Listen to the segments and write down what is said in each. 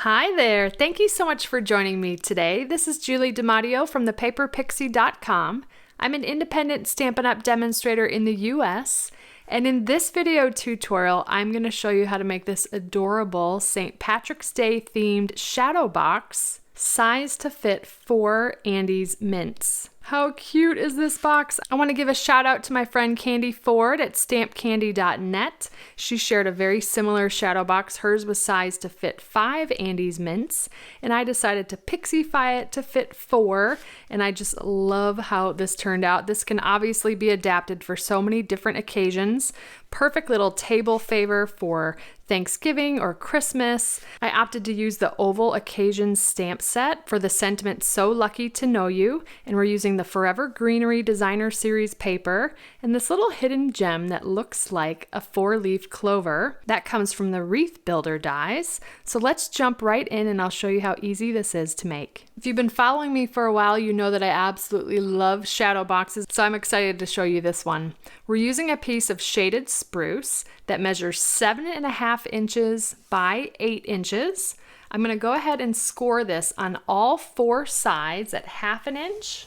Hi there. Thank you so much for joining me today. This is Julie DiMatteo from thepaperpixie.com. I'm an independent Stampin' Up! Demonstrator in the US, and in this video tutorial, I'm going to show you how to make this adorable St. Patrick's Day themed shadow box, sized to fit 4 Andes mints. How cute is this box? I want to give a shout out to my friend Candy Ford at stampcandy.net. She shared a very similar shadow box. Hers was sized to fit 5 Andes mints, and I decided to pixify it to fit 4, and I just love how this turned out. This can obviously be adapted for so many different occasions. Perfect little table favor for Thanksgiving or Christmas. I opted to use the Oval Occasions stamp set for the sentiment So Lucky to Know You, and we're using the Forever Greenery Designer Series paper and this little hidden gem that looks like a 4-leaf clover. That comes from the Wreath Builder dies. So let's jump right in and I'll show you how easy this is to make. If you've been following me for a while, you know that I absolutely love shadow boxes, so I'm excited to show you this one. We're using a piece of shaded spruce that measures 7.5 inches by 8 inches. I'm going to go ahead and score this on all 4 sides at 1/2 inch,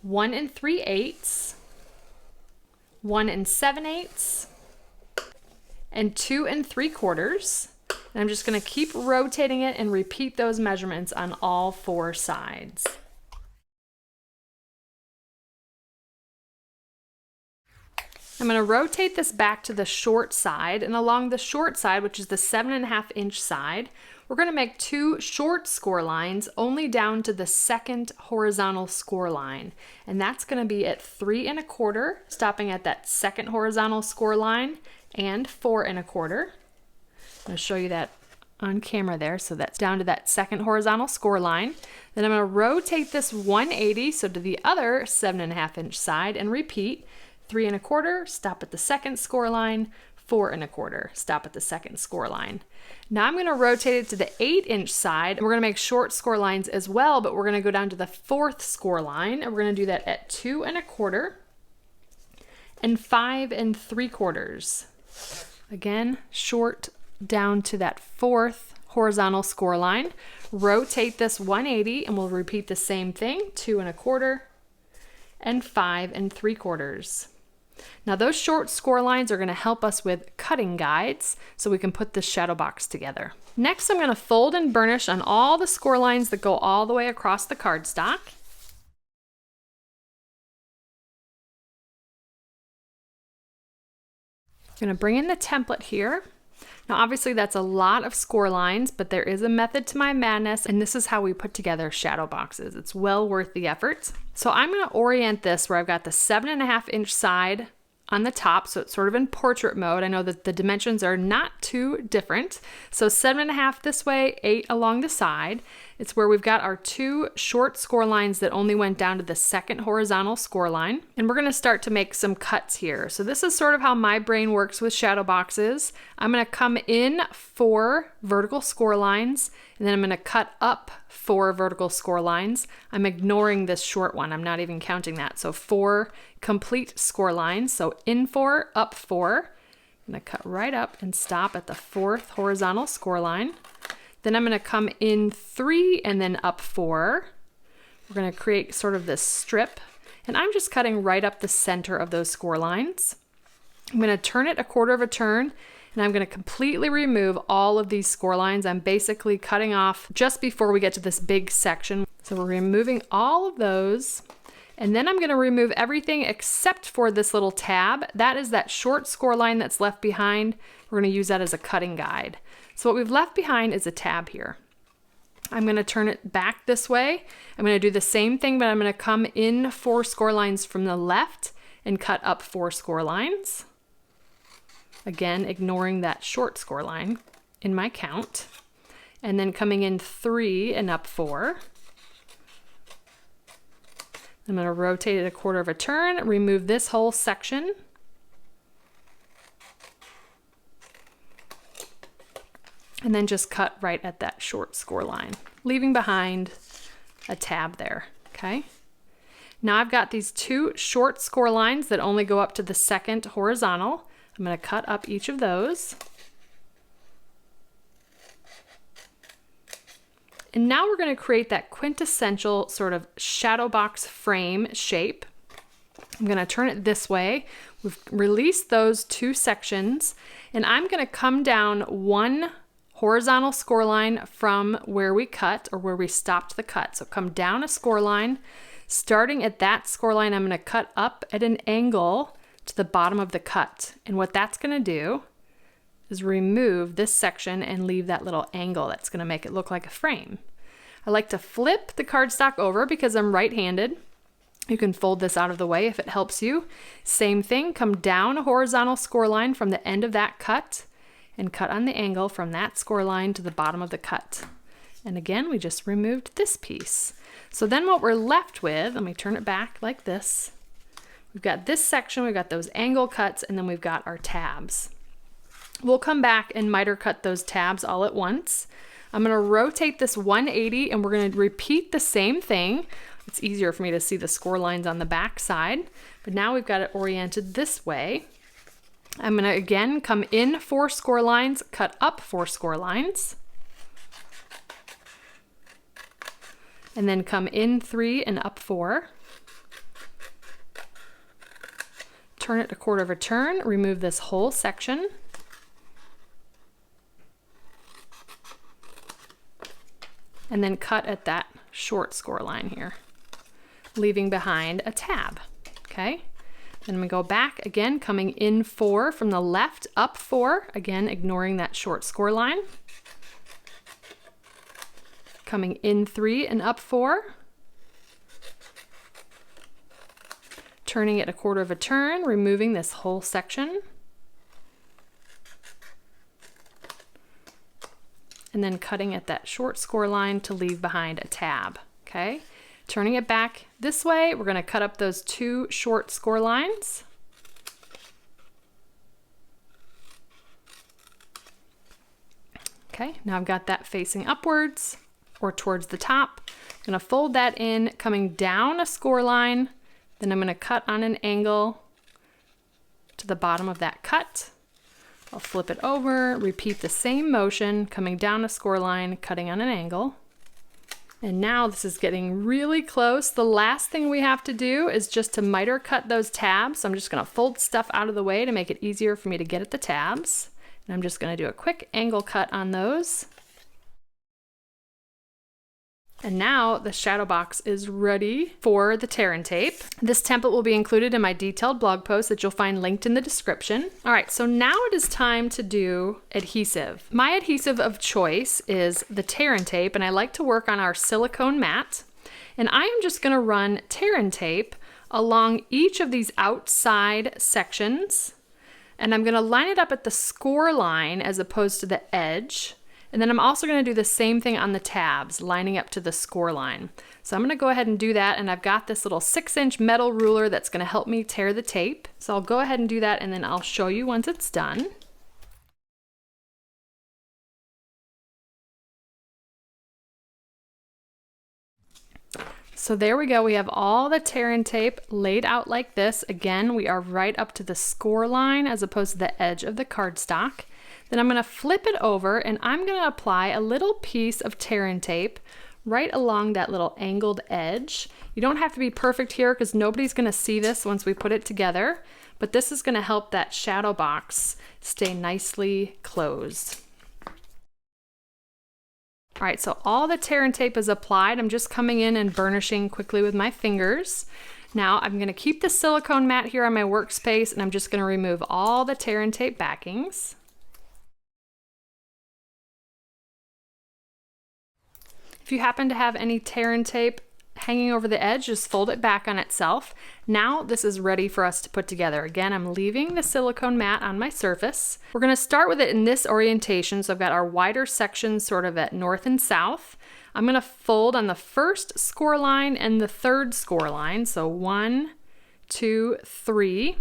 1 3/8, 1 7/8, and 2 3/4. And I'm just going to keep rotating it and repeat those measurements on all 4 sides. I'm going to rotate this back to the short side, and along the short side, which is the 7.5 inch side, we're going to make 2 short score lines only down to the 2nd horizontal score line. And that's going to be at 3 1/4, stopping at that 2nd horizontal score line, and 4 1/4. I'm going to show you that on camera there. So that's down to that 2nd horizontal score line. Then I'm going to rotate this 180, so to the other 7.5 inch side, and repeat 3 1/4, stop at the 2nd score line, 4 1/4, stop at the 2nd score line. Now I'm going to rotate it to the 8 inch side, and we're going to make short score lines as well, but we're going to go down to the 4th score line, and we're going to do that at 2 1/4 and 5 3/4. Again, short down to that 4th horizontal score line. Rotate this 180, and we'll repeat the same thing, 2 1/4 and 5 3/4. Now those short score lines are going to help us with cutting guides so we can put this shadow box together. Next, I'm going to fold and burnish on all the score lines that go all the way across the cardstock. I'm going to bring in the template here. Now obviously that's a lot of score lines, but there is a method to my madness, and this is how we put together shadow boxes. It's well worth the effort. So I'm going to orient this where I've got the 7.5 inch side on the top, so it's sort of in portrait mode. I know that the dimensions are not too different. So 7.5 this way, 8 along the side. It's where we've got our 2 short score lines that only went down to the 2nd horizontal score line. And we're going to start to make some cuts here. So this is sort of how my brain works with shadow boxes. I'm going to come in 4 vertical score lines, and then I'm going to cut up 4 vertical score lines. I'm ignoring this short one. I'm not even counting that. So 4 complete score lines. So in 4, up 4. I'm going to cut right up and stop at the 4th horizontal score line. Then I'm going to come in 3 and then up 4. We're going to create sort of this strip, and I'm just cutting right up the center of those score lines. I'm going to turn it 1/4 of a turn, and I'm going to completely remove all of these score lines. I'm basically cutting off just before we get to this big section. So we're removing all of those. And then I'm going to remove everything except for this little tab. That is that short score line that's left behind. We're going to use that as a cutting guide. So what we've left behind is a tab here. I'm going to turn it back this way. I'm going to do the same thing, but I'm going to come in 4 score lines from the left and cut up 4 score lines. Again, ignoring that short score line in my count. And then coming in 3 and up 4. I'm going to rotate it 1/4 of a turn, remove this whole section. And then just cut right at that short score line, leaving behind a tab there, okay? Now I've got these 2 short score lines that only go up to the 2nd horizontal. I'm going to cut up each of those. And now we're going to create that quintessential sort of shadow box frame shape. I'm going to turn it this way. We've released those two sections, and I'm going to come down one horizontal score line from where we cut or where we stopped the cut. So come down a score line. Starting at that score line, I'm going to cut up at an angle to the bottom of the cut. And what that's going to do is remove this section and leave that little angle that's going to make it look like a frame. I like to flip the cardstock over because I'm right-handed. You can fold this out of the way if it helps you. Same thing, come down a horizontal score line from the end of that cut and cut on the angle from that score line to the bottom of the cut. And again, we just removed this piece. So then what we're left with, let me turn it back like this. We've got this section, we've got those angle cuts, and then we've got our tabs. We'll come back and miter cut those tabs all at once. I'm going to rotate this 180 and we're going to repeat the same thing. It's easier for me to see the score lines on the back side, but now we've got it oriented this way. I'm going to again come in 4 score lines, cut up 4 score lines, and then come in 3 and up 4. Turn it a quarter of a turn, remove this whole section. And then cut at that short score line here, leaving behind a tab, okay? Then I'm gonna go back again, coming in 4 from the left, up 4, again, ignoring that short score line. Coming in 3 and up 4. Turning it a quarter of a turn, removing this whole section. And then cutting at that short score line to leave behind a tab, okay? Turning it back this way, we're gonna cut up those 2 short score lines. Okay, now I've got that facing upwards or towards the top. I'm gonna fold that in, coming down a score line, then I'm gonna cut on an angle to the bottom of that cut. I'll flip it over, repeat the same motion, coming down a score line, cutting on an angle. And now this is getting really close. The last thing we have to do is just to miter cut those tabs. So I'm just gonna fold stuff out of the way to make it easier for me to get at the tabs. And I'm just gonna do a quick angle cut on those. And now the shadow box is ready for the Terran tape. This template will be included in my detailed blog post that you'll find linked in the description. All right, so now it is time to do adhesive. My adhesive of choice is the Terran tape, and I like to work on our silicone mat. And I am just gonna run Terran tape along each of these outside sections, and I'm gonna line it up at the score line as opposed to the edge. And then I'm also going to do the same thing on the tabs, lining up to the score line. So I'm going to go ahead and do that, and I've got this little 6-inch metal ruler that's going to help me tear the tape. So I'll go ahead and do that, and then I'll show you once it's done. So there we go, we have all the Terran tape laid out like this. Again, we are right up to the score line as opposed to the edge of the cardstock. Then I'm going to flip it over and I'm going to apply a little piece of Terran tape right along that little angled edge. You don't have to be perfect here because nobody's going to see this once we put it together, but this is going to help that shadow box stay nicely closed. All right, so all the Terran tape is applied. I'm just coming in and burnishing quickly with my fingers. Now I'm going to keep the silicone mat here on my workspace, and I'm just going to remove all the Terran tape backings. If you happen to have any Terran tape hanging over the edge, just fold it back on itself. Now this is ready for us to put together. Again, I'm leaving the silicone mat on my surface. We're going to start with it in this orientation. So I've got our wider sections sort of at north and south. I'm going to fold on the first score line and the third score line. So 1, 2, 3.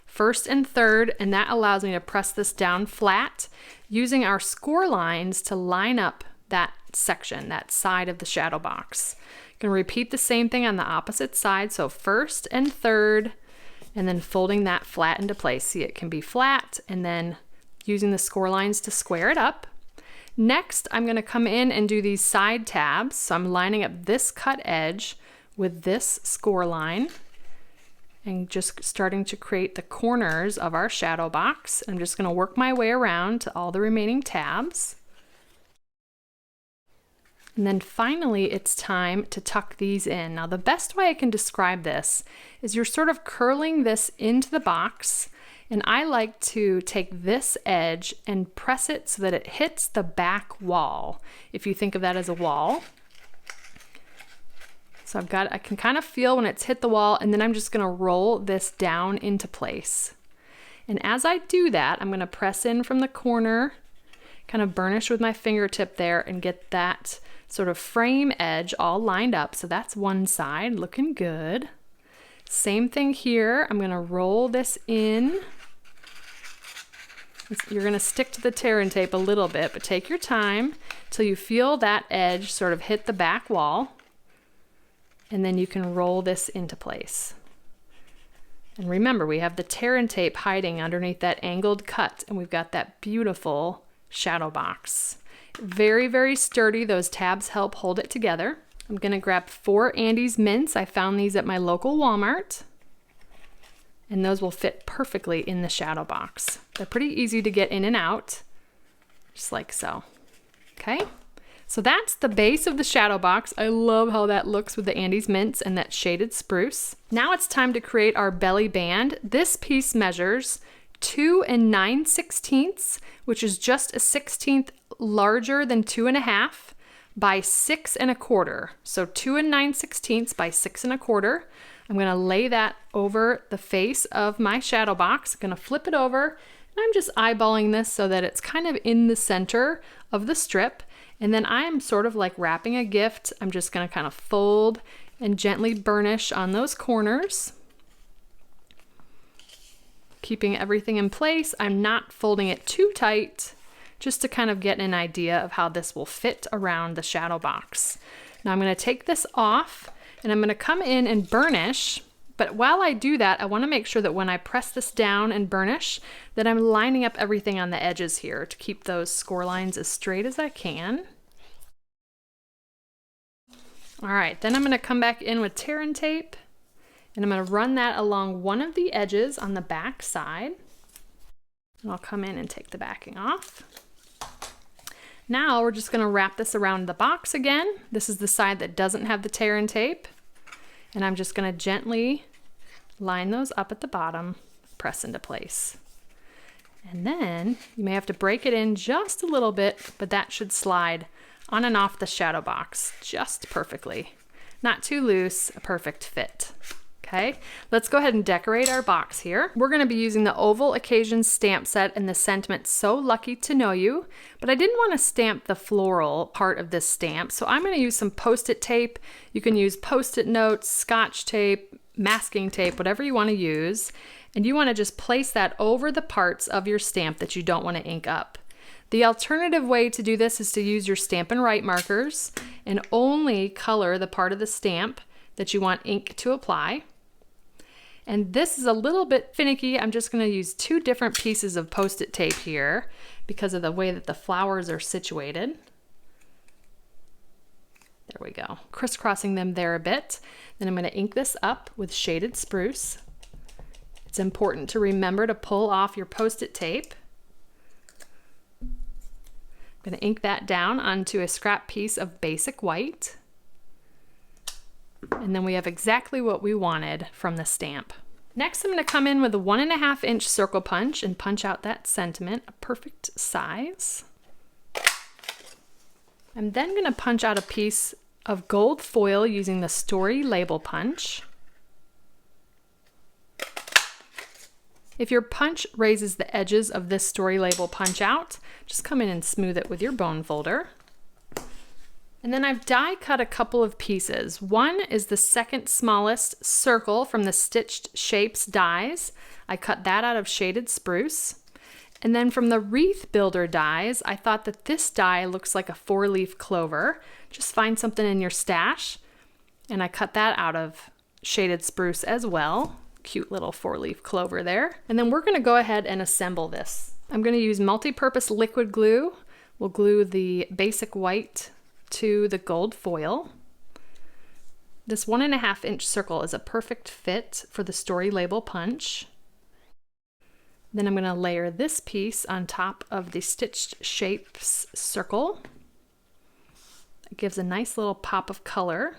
First and third, and that allows me to press this down flat using our score lines to line up that section, that side of the shadow box. You can repeat the same thing on the opposite side. So first and third, and then folding that flat into place. See, it can be flat, and then using the score lines to square it up. Next, I'm going to come in and do these side tabs. So I'm lining up this cut edge with this score line and just starting to create the corners of our shadow box. I'm just going to work my way around to all the remaining tabs. And then finally, it's time to tuck these in. Now, the best way I can describe this is you're sort of curling this into the box, and I like to take this edge and press it so that it hits the back wall, if you think of that as a wall. So I can kind of feel when it's hit the wall, and then I'm just gonna roll this down into place. And as I do that, I'm gonna press in from the corner, kind of burnish with my fingertip there and get that sort of frame edge all lined up. So that's one side, looking good. Same thing here. I'm gonna roll this in. You're gonna stick to the Terran tape a little bit, but take your time till you feel that edge sort of hit the back wall. And then you can roll this into place. And remember, we have the Terran tape hiding underneath that angled cut, and we've got that beautiful shadow box. Very, very sturdy. Those tabs help hold it together. I'm gonna grab 4 Andes mints. I found these at my local Walmart, and those will fit perfectly in the shadow box. They're pretty easy to get in and out, just like so. Okay, so that's the base of the shadow box. I love how that looks with the Andes mints and that shaded spruce. Now it's time to create our belly band. This piece measures 2 9/16, which is just a 1/16 larger than 2.5 by 6 1/4. So 2 9/16 by 6 1/4. I'm gonna lay that over the face of my shadow box. I'm gonna flip it over, and I'm just eyeballing this so that it's kind of in the center of the strip. And then I am sort of like wrapping a gift. I'm just gonna kind of fold and gently burnish on those corners, keeping everything in place. I'm not folding it too tight, just to kind of get an idea of how this will fit around the shadow box. Now I'm gonna take this off, and I'm gonna come in and burnish, but while I do that, I wanna make sure that when I press this down and burnish, that I'm lining up everything on the edges here to keep those score lines as straight as I can. All right, then I'm gonna come back in with Terran tape, and I'm gonna run that along one of the edges on the back side. And I'll come in and take the backing off. Now we're just gonna wrap this around the box again. This is the side that doesn't have the Terran tape. And I'm just gonna gently line those up at the bottom, press into place. And then you may have to break it in just a little bit, but that should slide on and off the shadow box just perfectly. Not too loose, a perfect fit. Okay, let's go ahead and decorate our box here. We're gonna be using the Oval Occasions stamp set and the sentiment "So Lucky to Know You," but I didn't wanna stamp the floral part of this stamp, so I'm gonna use some Post-it tape. You can use Post-it notes, Scotch tape, masking tape, whatever you wanna use, and you wanna just place that over the parts of your stamp that you don't wanna ink up. The alternative way to do this is to use your Stampin' Write markers and only color the part of the stamp that you want ink to apply. And this is a little bit finicky. I'm just gonna use 2 different pieces of Post-it tape here because of the way that the flowers are situated. There we go. Crisscrossing them there a bit. Then I'm gonna ink this up with shaded spruce. It's important to remember to pull off your Post-it tape. I'm gonna ink that down onto a scrap piece of basic white. And then we have exactly what we wanted from the stamp. Next, I'm gonna come in with a 1.5 inch circle punch and punch out that sentiment, a perfect size. I'm then gonna punch out a piece of gold foil using the Story Label Punch. If your punch raises the edges of this Story Label Punch out, just come in and smooth it with your bone folder. And then I've die cut a couple of pieces. One is the second smallest circle from the Stitched Shapes dies. I cut that out of shaded spruce. And then from the Wreath Builder dies, I thought that this die looks like a 4-leaf clover. Just find something in your stash. And I cut that out of shaded spruce as well. Cute little 4-leaf clover there. And then we're gonna go ahead and assemble this. I'm gonna use multi-purpose liquid glue We'll glue the basic white to the gold foil. This 1.5 inch circle is a perfect fit for the story label punch. Then I'm going to layer this piece on top of the stitched shapes circle. It gives a nice little pop of color.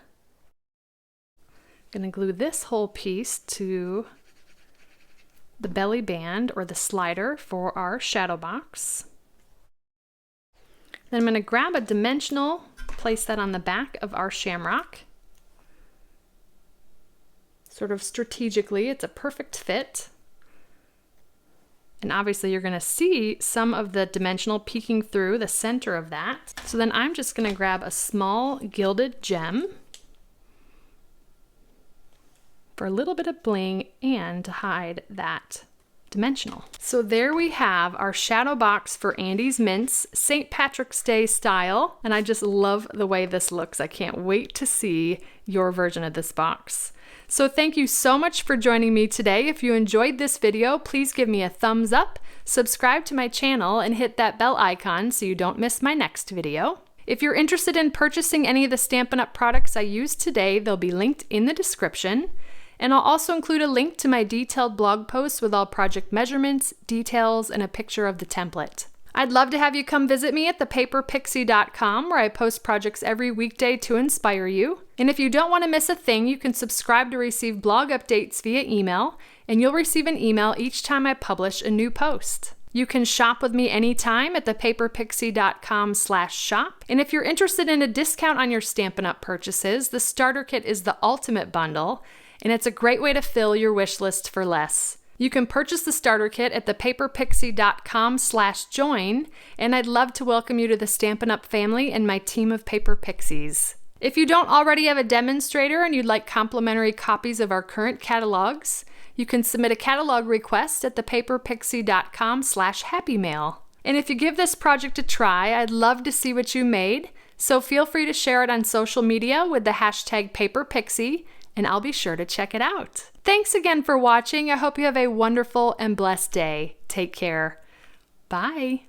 I'm going to glue this whole piece to the belly band or the slider for our shadow box. Then I'm going to grab a dimensional, place that on the back of our shamrock. Sort of strategically, it's a perfect fit. And obviously you're going to see some of the dimensional peeking through the center of that. So then I'm just going to grab a small gilded gem for a little bit of bling and to hide that dimensional. So there we have our shadow box for Andy's Mints, St. Patrick's Day style. And I just love the way this looks. I can't wait to see your version of this box. So thank you so much for joining me today. If you enjoyed this video, please give me a thumbs up, subscribe to my channel, and hit that bell icon so you don't miss my next video. If you're interested in purchasing any of the Stampin' Up! Products I used today, they'll be linked in the description. And I'll also include a link to my detailed blog post with all project measurements, details, and a picture of the template. I'd love to have you come visit me at thepaperpixie.com, where I post projects every weekday to inspire you. And if you don't want to miss a thing, you can subscribe to receive blog updates via email, and you'll receive an email each time I publish a new post. You can shop with me anytime at thepaperpixie.com/shop. And if you're interested in a discount on your Stampin' Up! Purchases, the starter kit is the ultimate bundle, and it's a great way to fill your wish list for less. You can purchase the starter kit at thepaperpixie.com/join, and I'd love to welcome you to the Stampin' Up! Family and my team of Paper Pixies. If you don't already have a demonstrator and you'd like complimentary copies of our current catalogs, you can submit a catalog request at thepaperpixie.com/happymail. And if you give this project a try, I'd love to see what you made, so feel free to share it on social media with the hashtag #PaperPixie, and I'll be sure to check it out. Thanks again for watching. I hope you have a wonderful and blessed day. Take care. Bye.